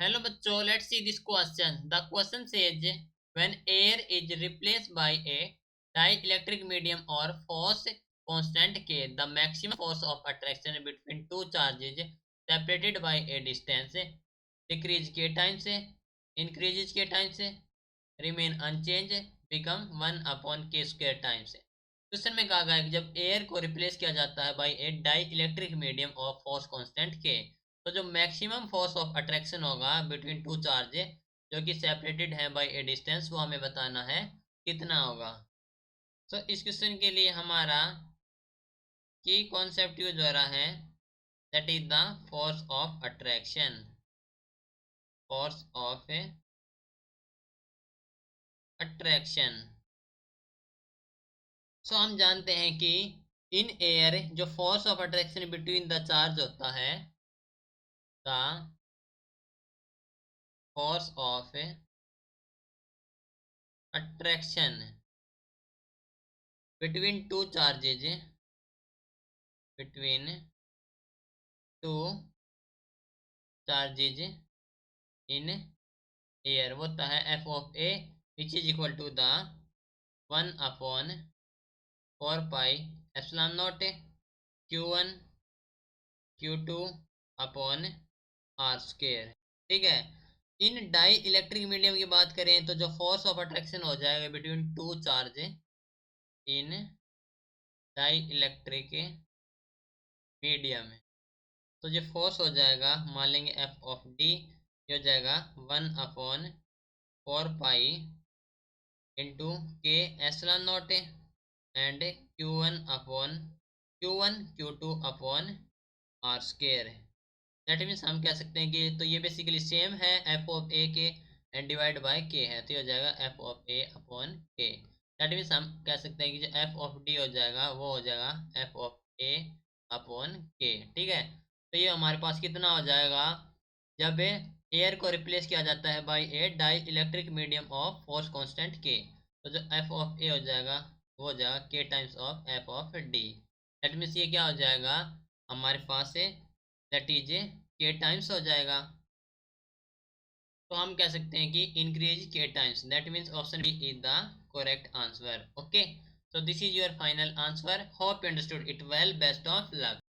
Hello bachcho, let's see this question. The question says when air is replaced by a dielectric medium or force constant K, the maximum force of attraction between two charges separated by a distance decrease K times, increases K times, remain unchanged, become 1 upon K square times. Question में कहा गया है कि जब air को replace किया जाता है by a dielectric medium of force constant K, तो जो मैक्सिमम फोर्स ऑफ अट्रैक्शन होगा बिटवीन टू चार्ज जो कि सेपरेटेड है बाय ए डिस्टेंस, वो हमें बताना है कितना होगा। तो इस क्वेश्चन के लिए हमारा की कॉन्सेप्ट यूज हो रहा है, that is the force of attraction. Force of attraction. So हम जानते हैं कि इन एयर जो force of attraction between the charge होता है, the force of attraction between two charges, between two charges in air, वो होता है F of A which is equal to the 1 upon 4 pi epsilon naught Q1 Q2 upon are square. ठीक है। इन dielectric medium की बात करें तो जो फोर्स ऑफ अट्रैक्शन हो जाएगा between two charge in dielectric medium, तो जो फोर्स हो जाएगा मान लेंगे एफ ऑफ डी, ये हो जाएगा 1 upon 4 pi into K epsilon naught and Q1 Q2 upon are square. That means हम कह सकते हैं कि तो ये बेसिकली सेम है F of A K and divide by के है, तो ये हो जाएगा एफ ऑफ ए अपॉन के। दैट मीन्स हम कह सकते हैं कि जो एफ ऑफ डी हो जाएगा वो हो जाएगा एफ ऑफ ए अपॉन के। ठीक है। तो ये हमारे पास कितना हो जाएगा जब एयर को रिप्लेस किया जाता है by a dielectric medium of force constant K, तो जो एफ ऑफ ए हो जाएगा वो हो जाएगा के times of F of D. That means ये क्या हो जाएगा हमारे पास है, दैट इज के टाइम्स हो जाएगा। तो हम कह सकते हैं कि increase K times, that means option B is the correct answer. Okay, so this is your final answer. Hope you understood it well. Best of luck.